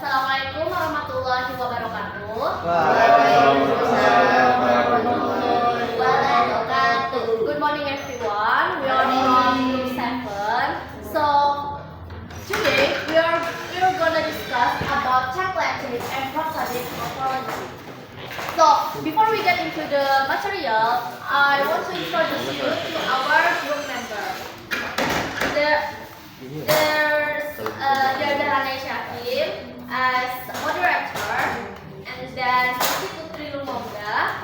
Assalamualaikum warahmatullahi wabarakatuh. Waalaikumsalam warahmatullahi wabarakatuh. Good morning everyone. We are from group 7. So today we are gonna discuss about check lettering and prosodic morphology. So before we get into the material, I want to introduce you to our group member. There's Dardana Syakib as moderator, and then Siti Putri Lumongga,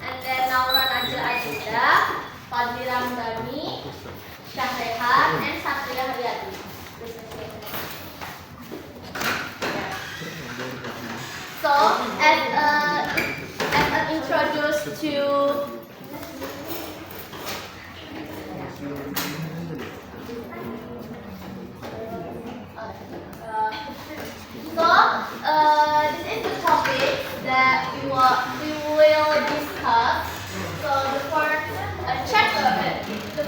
and then Naura Najla Aida, Fadli Ramdhani, Syahrehan, and Satria Haryadi. So as an introduce to this is the topic that we will discuss. So the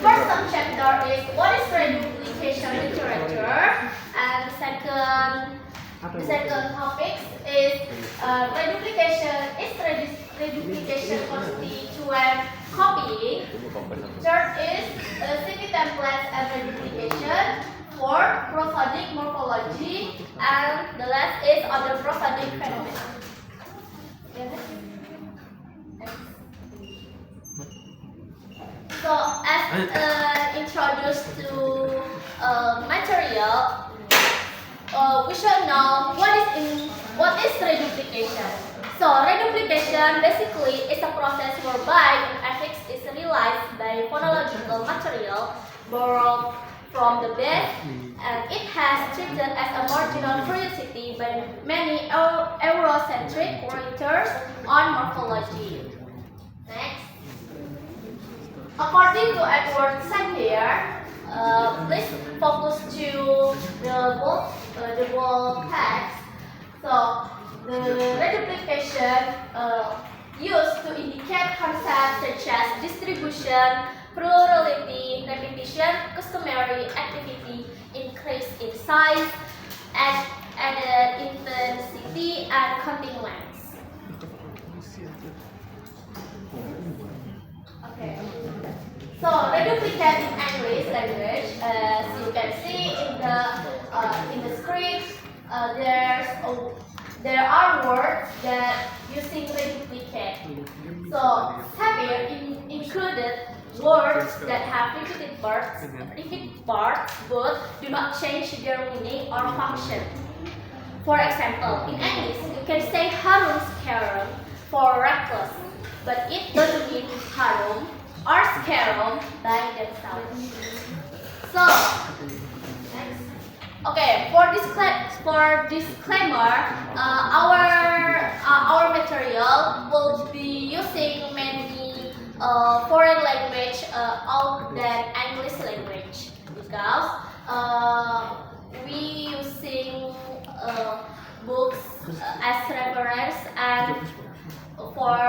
first subchapter is what is reduplication literature, and the second topic is reduplication constituent copying. Third is city templates and reduplication. Fourth, prosodic morphology, and the last is other prosodic phenomena. So as introduced to material, we should know what is reduplication. So reduplication basically is a process whereby an affix is realized by phonological material borrowed from the base, and it has treated as a marginal curiosity by many Eurocentric writers on morphology. Next, according to Edward Sanger, please focus to the bold text. So the reduplication used to indicate concepts such as distribution, plurality, repetition, customary activity, increase in size, added intensity, and continuance. Okay. So reduplicate in English language, as you can see in the script, there are words that using reduplicate. So here included words that have repeated parts but do not change their meaning or function. For example, in English, you can say harum scarum for reckless, but it doesn't mean harum or scarum by themselves. So, next. Okay, for disclaimer, our material will be using many foreign language other than English language, because we using books as reference, and for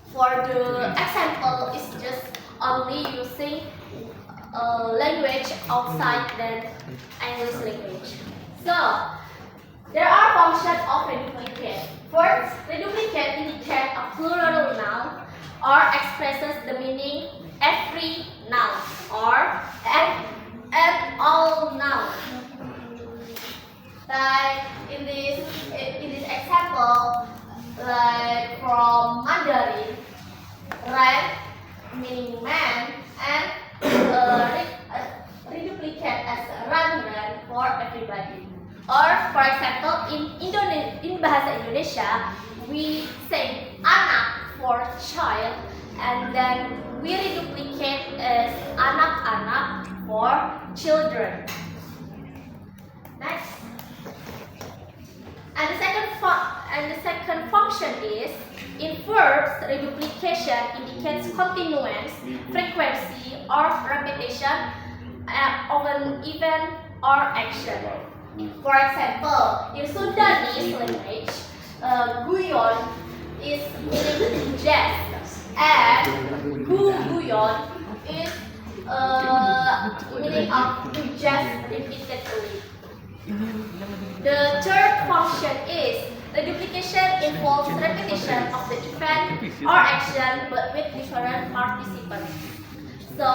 the example is just only using language outside than English language. So there are functions of reduplicate. First, reduplicate indicates a plural noun or expresses the meaning every noun or and all noun. Like in this example, like from Mandarin, ran meaning man, and reduplicate as run for everybody. Or for example, in bahasa Indonesia, we say anak for child, and then we reduplicate as anak-anak for children. Next, and the second function is in verbs, reduplication indicates continuance, frequency, or repetition of an event or action. For example, in Sundanese language, guyon is meaning jest, and guyon is meaning meaning of to just repeatedly. The third function is reduplication involves repetition of the event or action but with different participants. So,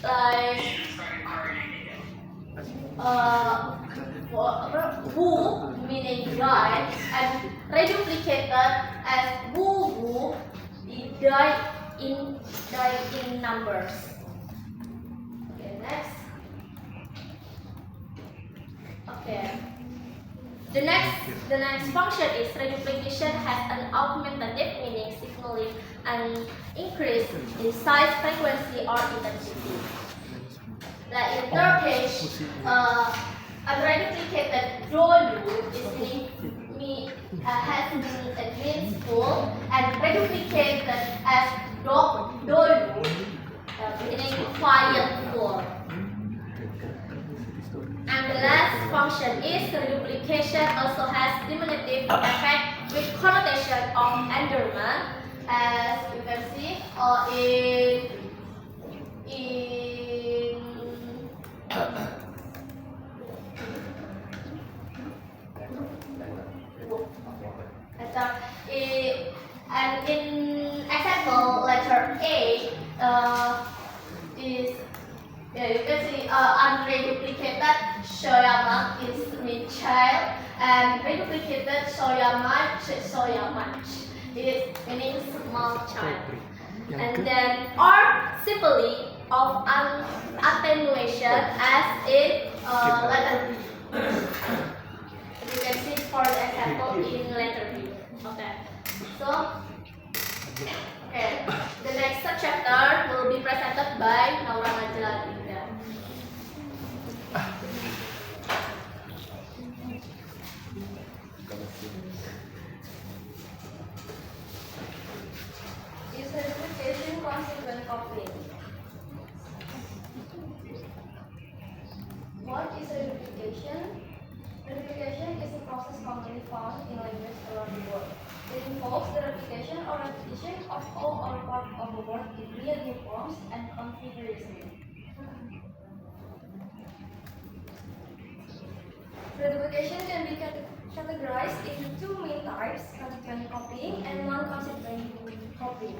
like who meaning guy and reduplicated as who die in numbers. Okay, next. Okay. The next function is reduplication has an augmentative meaning, signaling an increase in size, frequency, or intensity. Like in Turkish, unreduplicated dolu has means full, and reduplicated as dolu meaning quiet full. And the last function is reduplication also has diminutive effect with connotation of endearment, as you can see and in example letter A is you can see unreduplicated Shoyamak is mean child, and reduplicated Shoyamach is meaning small child. And then or simply of attenuation as in letter B. You can see for the example in letter B. Okay. So okay, the next subchapter will be presented by Naura Najla Dinda. Is reduplication consequent copying? What is reduplication? Reduplication is a process commonly found in languages around the world. It involves the replication or repetition of all or part of a word in real new forms and configurations. Reduplication can be categorized into two main types, consequent copying and non-consequent copying.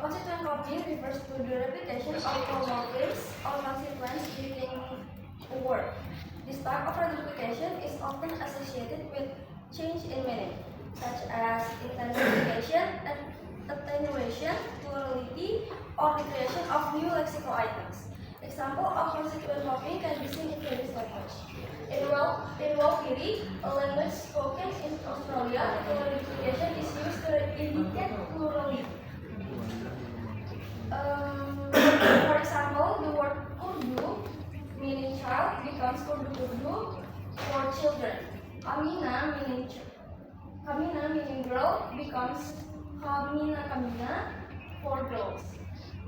Consequent copying refers to the replication of homomorphisms or consequence within a word. This type of reduplication is often associated with change in meaning, such as intensification, attenuation, plurality, or the creation of new lexical items. Example of consequent copying can be seen in various languages. In Wapiri, a language spoken in Australia, the reduplication is used to indicate plurality. For example, the word Urdu, meaning child, becomes Urdu for children. Kamina meaning girl becomes Kamina for girls.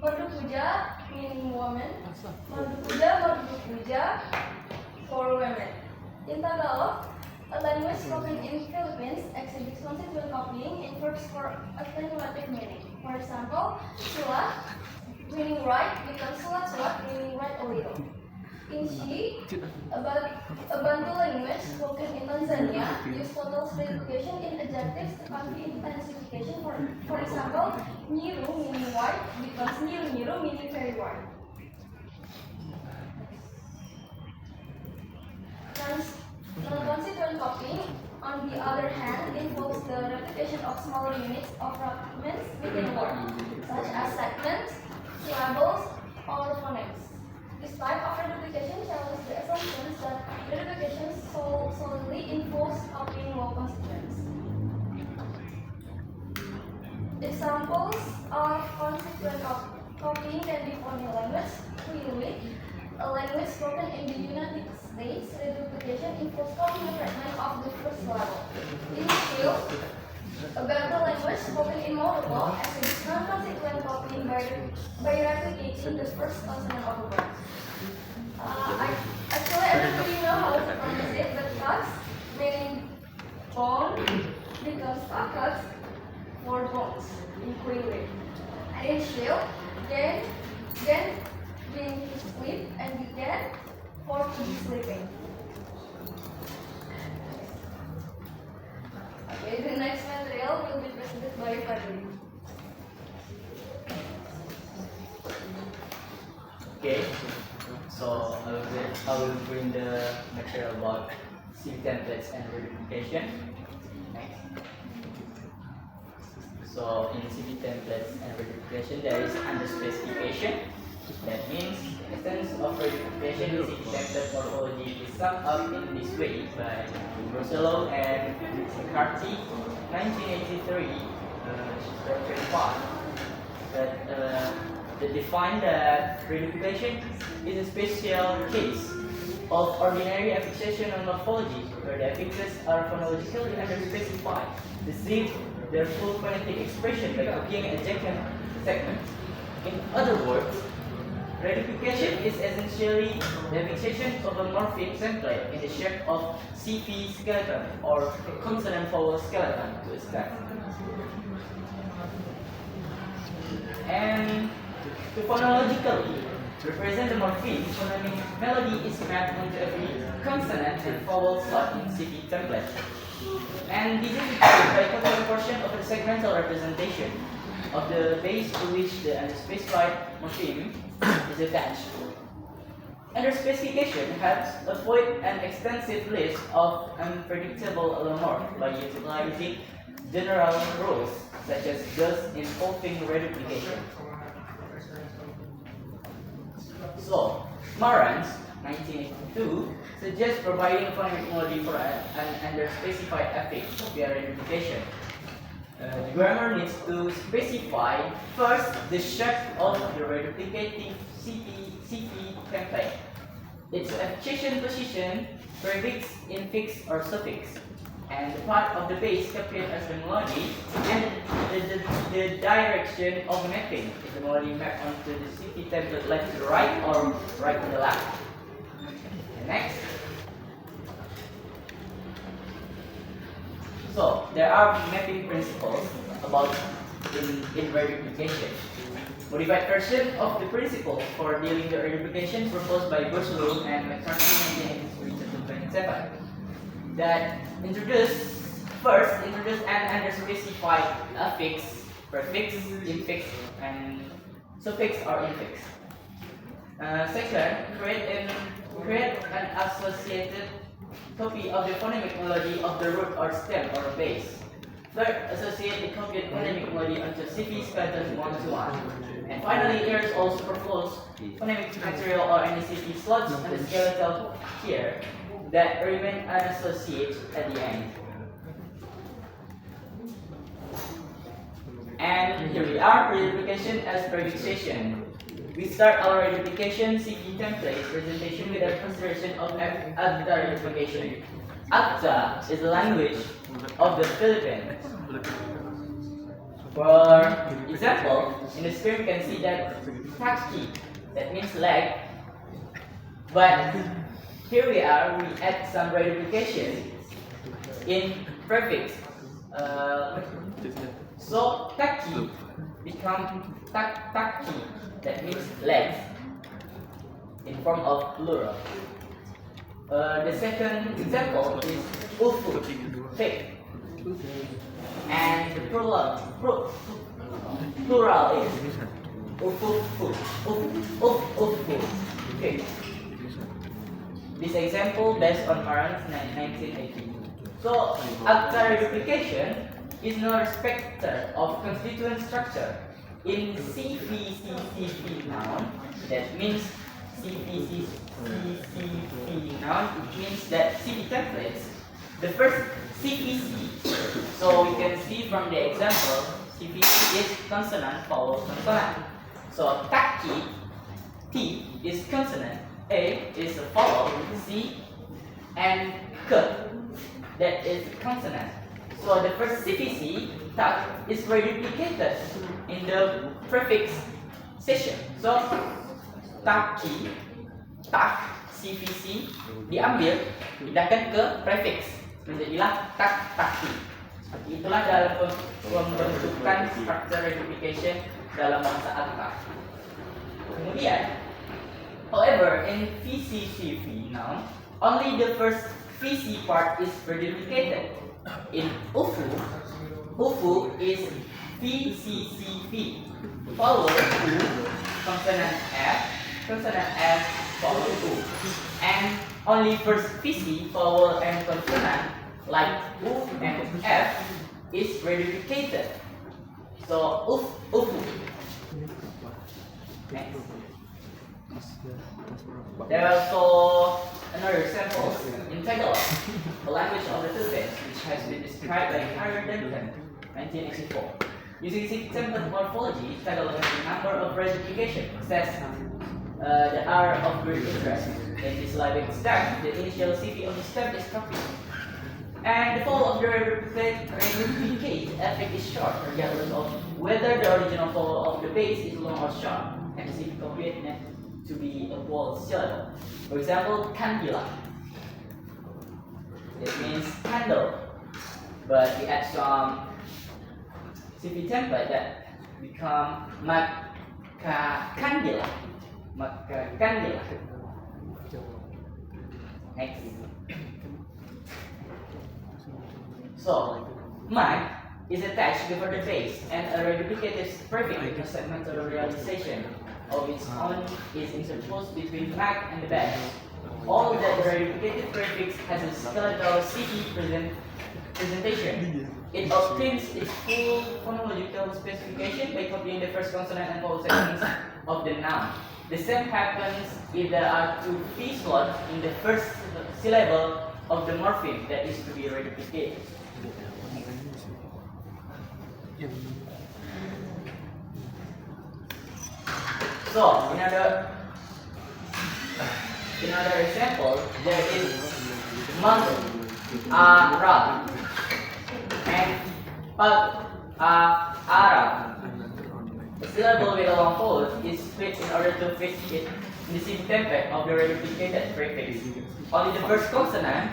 Merdu puja meaning woman. Merdu puja for women. In Tagalog, a language spoken in Philippines exhibits consequent copying in verbs for attenuative meaning. For example, sulat meaning right becomes sulat meaning right a little. In Shi, a Bantu language spoken in Tanzania, use total reduplication in adjectives to convey intensification. For example, Nyiru meaning white becomes Nyiru meaning very white. Non-consequent copying, on the other hand, involves the replication of smaller units of fragments within a word, such as segments, syllables, or phonemes. This type of reduplication challenges the assumptions that reduplication solely involves copying more consequence. Examples of consequent copying can be found in language. Clearly, a language spoken in the United States, reduplication involves copying a fragment of the first syllable. In Israel, a Bantu language spoken in Morocco exhibits non-consequent copying by replicating the first consonant of a word. Actually, I don't really know how to pronounce it, but Kaks meaning bone becomes Kaks for bones in Korean. And in Shil, then Okay, so I will bring the material about CV templates and reduplication. Next. So in CV templates and reduplication, there is under specification. That means the essence of reduplication in CV template morphology is summed up in this way by Rosello and McCarthy, 1983, chapter 25. That define that reduplication is a special case of ordinary affixation on morphology, where the affixes are phonologically underspecified, receive their full phonetic expression by copying adjacent segments. In other words, reduplication is essentially the affixation of a morpheme template in the shape of CV skeleton or consonant vowel skeleton to a stem. And to phonologically represent the morpheme, phonemic melody is mapped onto every consonant and vowel slot in CV template. And this is achieved by copying a portion of the segmental representation of the base to which the unspecified morpheme is attached. Underspecification helps avoid an extensive list of unpredictable allomorph by utilizing general rules such as those involving reduplication. So, Marantz, 1982, suggests providing phonemic melody for an underspecified affix via reduplication. The grammar needs to specify first the shape of the reduplicating CV template, its affixation position, prefix, infix, or suffix, and the part of the base copied as the melody, and the direction of mapping. Is the melody mapped onto the CV template left to the right or right to the left? And next. So, there are mapping principles about in reduplication. Modified version of the principle for dealing with reduplication proposed by Bourgeois and McCarthy in 1927 that introduce an underspecified affix, prefix, infix, and suffix or infix. Second, create an associated copy of the phonemic melody of the root or stem or base. Third, associate the copied phonemic melody onto CV skeletons one-to-one. And finally, here is also proposed phonemic material or any CV slots on the skeletal tier that remain unassociated at the end. And here we are, reduplication as prefixation. We start our reduplication CV template presentation with a consideration of ACTA reduplication. ACTA is the language of the Philippines. For example, in the screen you can see that taki, that means leg. But here we are, we add some reduplication in prefix. So taki become taki, that means legs, in form of plural. The second example is ufu, thick, and the plural is ufu, thick. This example based on Marantz 1980. So, ACTA reduplication is no respecter of constituent structure. In CVCCV noun, that means CVCCV noun, it means that CV templates, the first CVC, so we can see from the example, CVC is consonant follows consonant. So taki, T is consonant, A is a vowel, C, and K, that is consonant. So the first CVC, tak, is reduplicated in the prefix session. So taki, tak, CVC diambil, pindahkan ke prefix, menjadilah tak, taki. Itulah dalam pembentukan structure reduplication dalam bahasa ACTA. Kemudian, however, in VCCV noun, only the first VC part is reduplicated. In ufu is VCCV, followed to consonant F, consonant F, vowel U, and only first PC, vowel and consonant like U and F is reduplicated. So ufu. Next. There are also another example in Tagalog, the language of the Philippines, which has been described by Harry Denton, 1984. Using city template morphology, Tagalog has a number of reduplication, says the R of great interest. In this syllabic stack, the initial CV of the stem is copied. And the vowel of the replicate effect is short, regardless of whether the original vowel of the base is long or short, and the CV copied to be a vowel syllable. For example, candila. It means candle, but we add some CV template that become candila. Candila. Next. So, mag is attached before the base, and a reduplicative prefix with a segmental realization of its own is interposed between mag and the base. All that the reduplicative prefix has a skeletal CV presentation. It obtains its full phonological specification by copying the first consonant and vowel segments of the noun. The same happens if there are two V slots in the first syllable of the morpheme that is to be reduplicated. So, another example, there is Arab and Arab. The syllable with a long pause is split in order to fit it in the CV template of the reduplicated prefix. Only the first consonant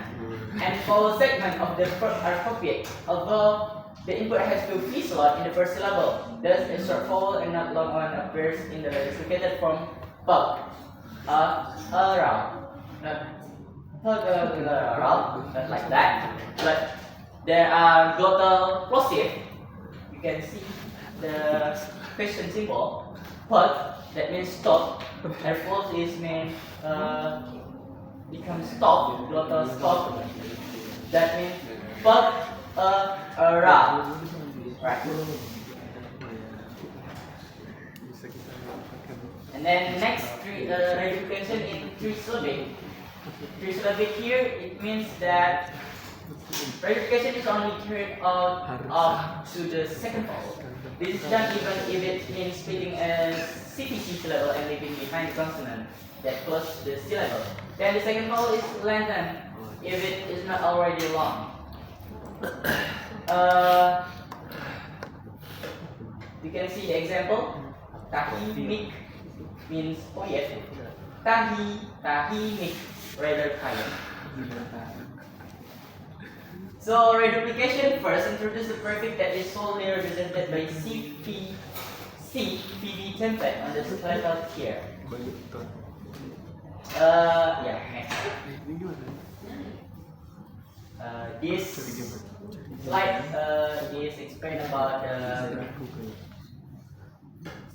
and vowel segment of the first are copied, although the input has two V slots in the first syllable. Thus, a short vowel and not long one appears in the reduplicated form pub. Around. Not like that. But there are glottal plosive. You can see the question symbol. Put, that means stop. And false is mean become stop, glottal stop. That means put around. Right. And then next reduplication in trisyllabic. Trisyllabic here, it means that reduplication is only carried out up to the second vowel. This is done even if it means splitting a CPC syllable and leaving behind the consonant that closes the syllable. Then the second vowel is lengthened if it is not already long. You can see the example. Tahimik means quiet. Tahimik, rather quiet. So reduplication first introduces a prefix that is solely represented by CPV template on the skeletal here. Next. This slide is explain about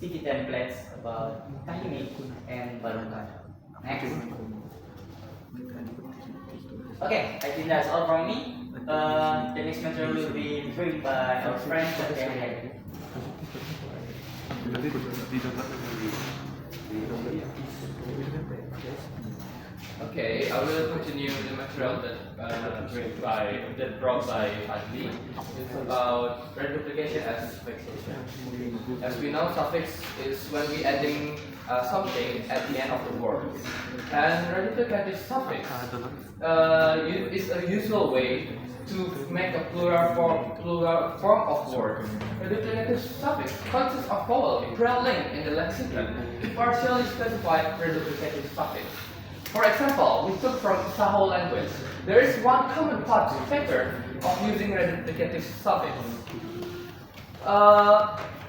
CV templates about Tahimik and Barukan. Next. Okay, I think that's all from me. The next material will be briefed by our friend Daniel. Okay, I will continue the material that brought by Adli. It's about reduplication as fixation. As we know, suffix is when we adding something at the end of the word. And reduplicative suffix is a usual way to make a plural form of word. Reduplicative suffix consists of vowel pre-linked in the lexicon to partially specify reduplicative suffix. For example, we took from Saho language. There is one common factor of using reduplicative suffix.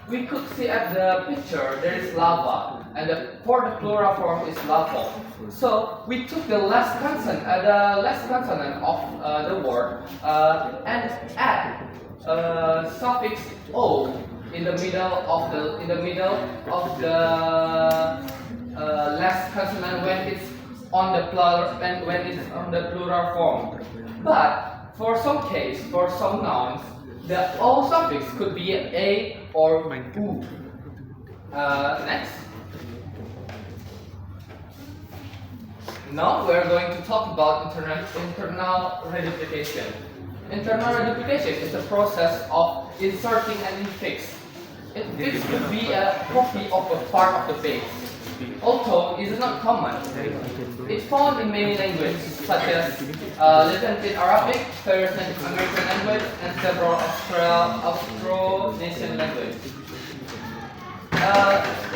We could see at the picture there is lava, and for the plural form is lavo. So we took the last consonant of the word and add suffix o in the middle of the last consonant when it's on the plural and when it's on the plural form. But for some case, for some nouns, the O suffix could be a or u. Next. Now we're going to talk about internal reduplication. Internal reduplication is the process of inserting an infix. Infix could be a copy of a part of the base. Although it is not common, it's found in many languages such as Latin Arabic, Persian American language, and several Austronesian languages.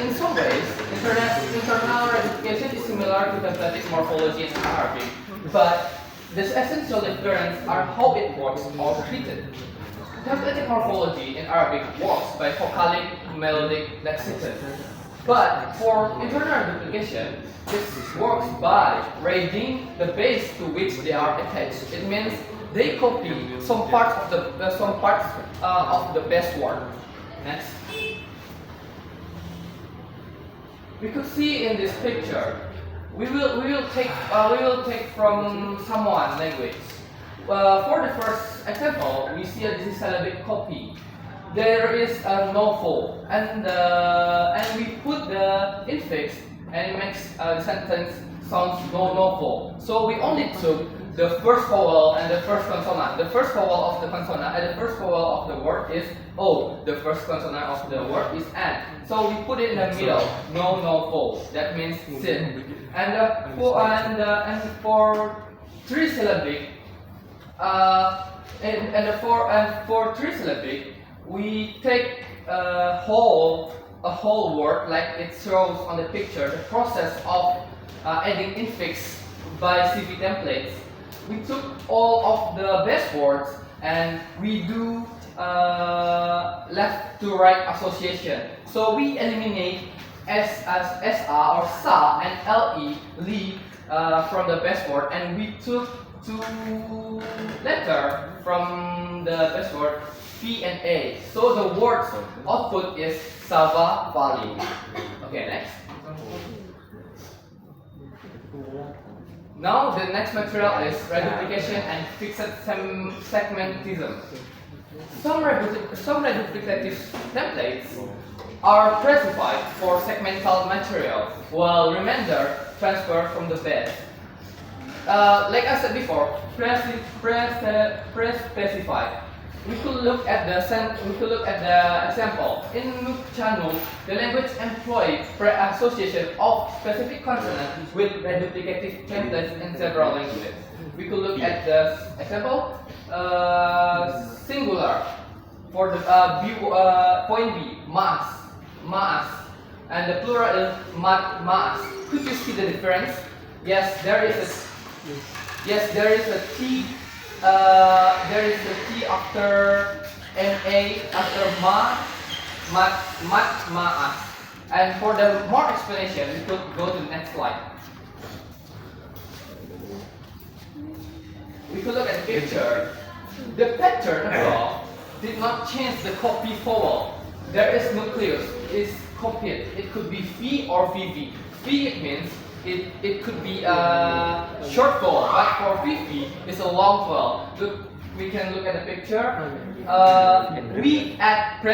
In some ways, internal reduplication is similar to templatic morphology in Arabic, but the essential difference are how it works or treated. Templatic morphology in Arabic works by vocalic melodic lexicon, but for internal duplication, this works by raising the base to which they are attached. It means they copy some parts of the base word. Next. We could see in this picture. We will take from Samoan language. For the first example, we see a dissyllabic copy. There is a no vowel, and we put the infix, and it makes the sentence sounds no vowel. So we only took the first vowel and the first consonant. The first vowel of the consonant and the first vowel of the word is O. The first consonant of the word is N. So we put it in the middle, no vowel. That means sin. And for three-syllabic, for three-syllabic, we take a whole word like it shows on the picture. The process of adding infix by CV templates. We took all of the base words and we do left to right association. So we eliminate S as SR or SA and LE from the base word, and we took two letter from the base word P and A. So the word's output is Sava Valley. Okay, next. Now the next material is reduplication and fixed segmentism. Some reduplicative templates are specified for segmental material, while remainder transfer from the base. Like I said before, pre-specified. We could look at the example. In Nucchano, the language employs pre-association of specific consonants with reduplicative templates in several languages. We could look at the example singular for the point B, maas, and the plural is maas. Could you see the difference? Yes, there is a T. There is a T after MA, after maas. And for the more explanation, we could go to the next slide. We could look at the picture. The pattern above did not change the copy vowel. There is nucleus, it's copied. It could be V or VV. V it means it could be a short vowel, but for VV it's a long vowel. Look, we can look at the picture. We add a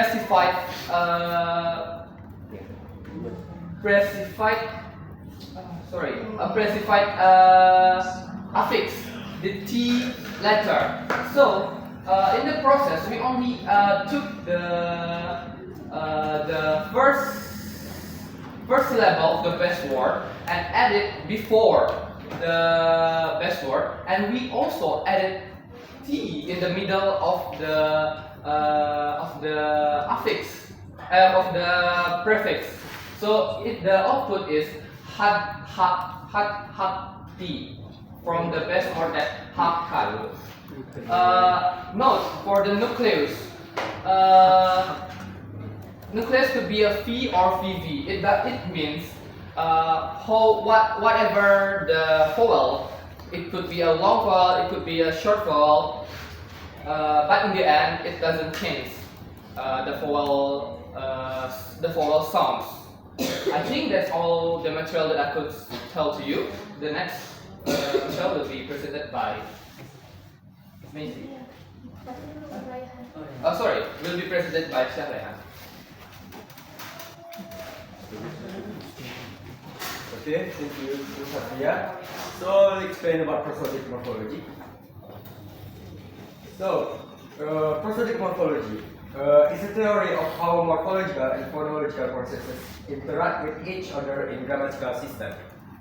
affix, the T letter. So in the process, we only took the first syllable of the base word and added before the base word, and we also added T in the middle of the affix of the prefix. So the output is had T from the base word that had. Note for the nucleus. Nucleus could be a V or VV. It means whatever the vowel. It could be a long vowel, it could be a short vowel, but in the end, it doesn't change the vowel sounds. I think that's all the material that I could tell to you. The next material will be presented by Macy. Oh, sorry, will be presented by Syah Rehan. Okay, thank you, Satria. So I'll explain about prosodic morphology. So, prosodic morphology is a theory of how morphological and phonological processes interact with each other in grammatical system.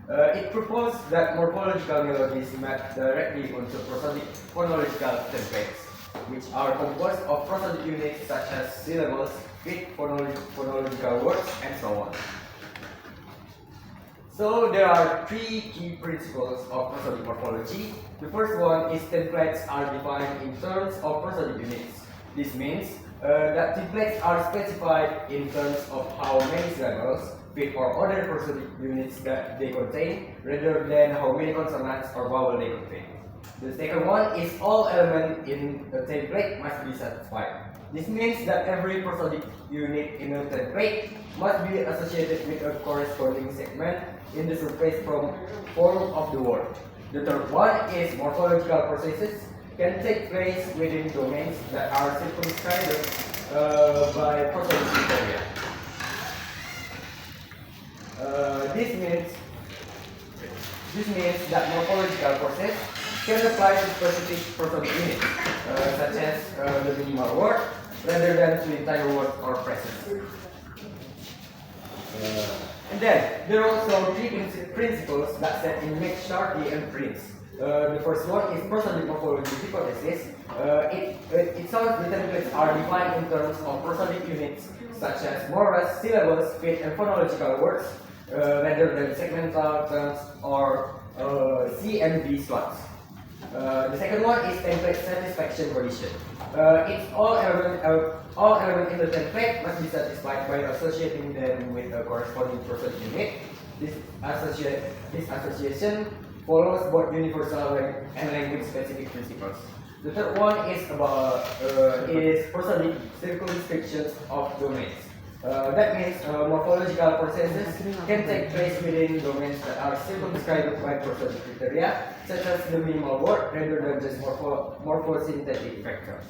It proposes that morphological melodies map directly onto prosodic phonological templates, which are composed of prosodic units such as syllables, fit, phonological words, and so on. So there are three key principles of prosodic morphology. The first one is templates are defined in terms of prosodic units. This means that templates are specified in terms of how many syllables, fit, or other prosodic units that they contain, rather than how many consonants or vowel they contain. The second one is all elements in the template must be satisfied. This means that every prosodic unit in a template must be associated with a corresponding segment in the surface form of the word. The third one is morphological processes can take place within domains that are circumscribed by prosodic criteria. This means that morphological process can apply to specific prosodic units, such as the minimal word, rather than to entire word or phrases. And then there are also three principles that set in McShardy and Prince. The first one is prosodic morphology hypothesis. It shows the templates are defined in terms of prosodic units such as morals, syllables, fit, and phonological words, rather than segmental terms or C and B slots. The second one is template satisfaction condition. It's all elements in the template must be satisfied by associating them with a corresponding prosodic unit. This association follows both universal and language-specific principles. The third one is about prosodic circumscriptions of domains. That means morphological processes can take place within domains that are circumscribed by prosodic criteria, such as the minimal word, rather than just morphosynthetic factors.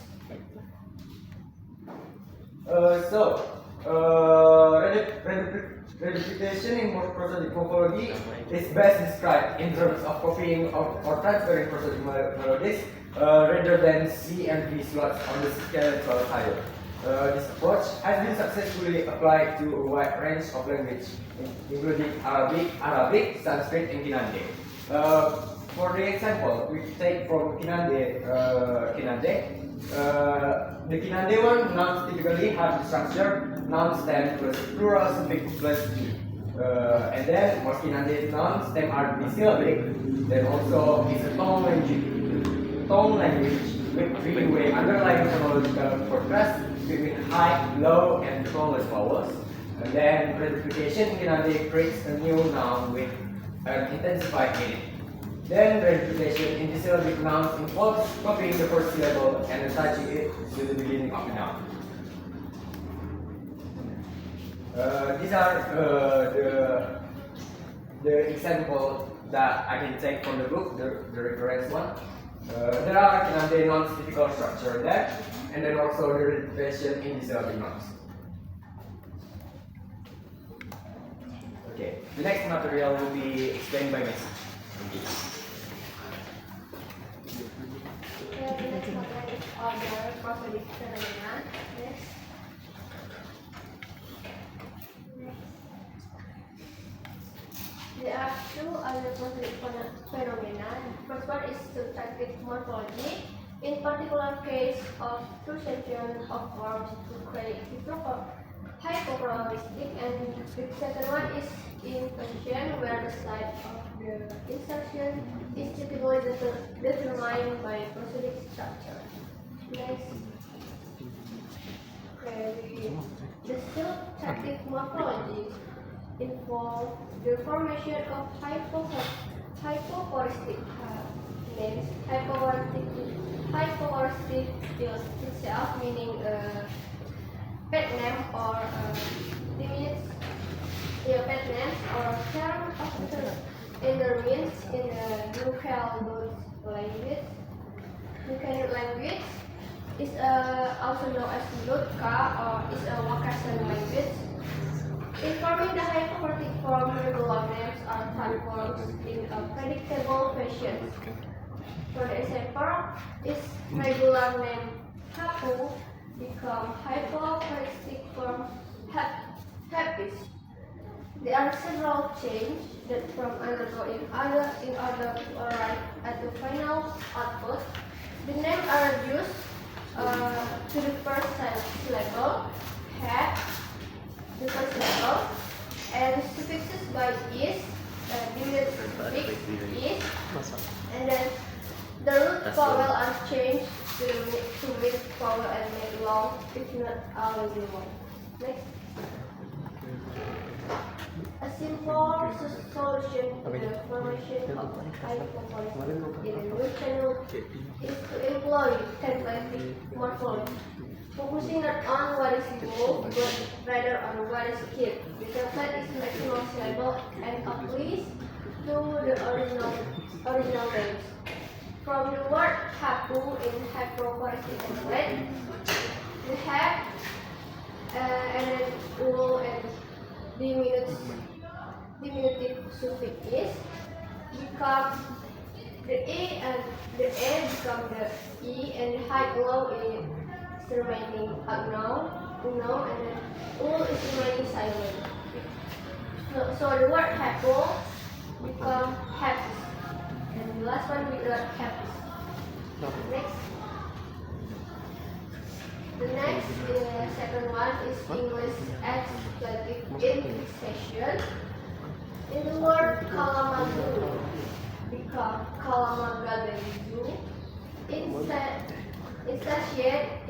Reduplication in prosodic morphology is best described in terms of copying or transferring prosodic melodies rather than C and V slots on the skeletal tile. This approach has been successfully applied to a wide range of languages, including Arabic, Sanskrit, and Kinande. For the example, we take from Kinande. The Kinande one, nouns typically have the structure noun stem plus plural suffix plus e. And then most Kinande noun stem are bisyllabic. Then also is a tone language with three-way underlying phonological contrast between high, low, and toneless vowels. And then reduplication in Kinande creates a new noun with an intensified meaning. Then reduplication in dissyllabic nouns involves copying the first syllable and attaching it to the beginning of the noun. These are the example that I can take from the book, the reference one. There are Kinande nouns typical structure there, and then also the reduplication in dissyllabic nouns. Okay, the next material will be explained by Messi. The next material is order prosodic phenomenon. Next. There are two other prosodic phenomena. First one is syntactic morphology. In particular case of transition of verbs to create hypochromatic, and the second one is inversion, where the site of the insertion is typically determined by prosodic structure. Next, the syntactic morphology involve the formation of hypochoristic names. Hypochoristic itself meaning pet name or diminutive Yeah, pet names or term of intermeans in the Nuclear language. Nuclear language is also known as Nutka or is a Wakassan language. Informing the hypocritic form regular names are transformed in a predictable fashion. For example, is regular name Hapu become hypocritic form Happy. There are several changes that from undergo in order to arrive at the final output. The names are reduced to the first syllable, had, the first syllable, and suffixes by is, diminutive suffix is, and then the root vowel are changed to mid vowel and make long, if not already long. Next. A simple solution to the formation of hypochondria in a new channel is to employ templating morphology, focusing not on what is removed but rather on what is kept. The template is maximum syllable and applies to the original names. From the word hapu in hypochondria template, we have and then ul and diminutive suffix is become the a and the a become the e and the high low is remaining unknown, and then ul is remaining silent. So the word happy become happy, and the last one without happy. Next. The next, second one is English expletive infixation. In the word kalamaguru become kalamagadu. Instantiate,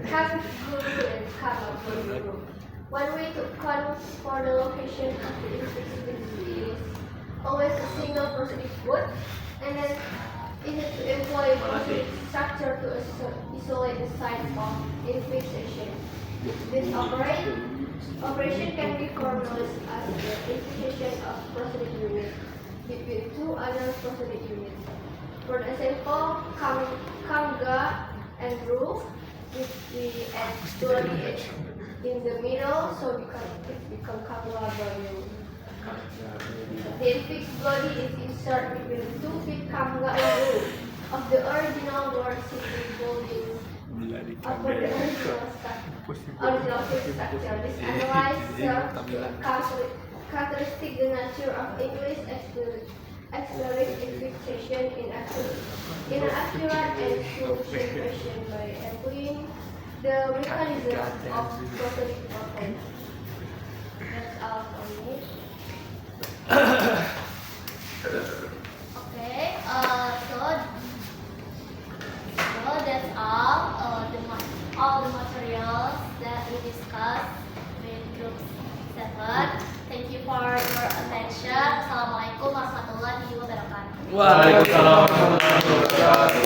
kamguru and kamaguru. One way to account for the location of the infixation is always a single prosodic word, and then it is to employ prosodic structure to isolate the site of infixation. This operation can be formalized as the infixation of prosodic unit between two other prosodic units. For example, kamga and ru, which we add bloody h in the middle, so it become kamla bayu. The infixed body is inserted between the two feet kamga and ru of the original word simply holding upon the original structure. This analysis serves to characteristic the nature of English expletive infixation in an accurate and solution fashion by employing the mechanism of prosodic morphology. That's all for me. Okay, so that's all the materials that we discussed with group 7. Thank you for your attention. Assalamualaikum warahmatullahi wabarakatuh. Waalaikumsalam warahmatullahi wabarakatuh.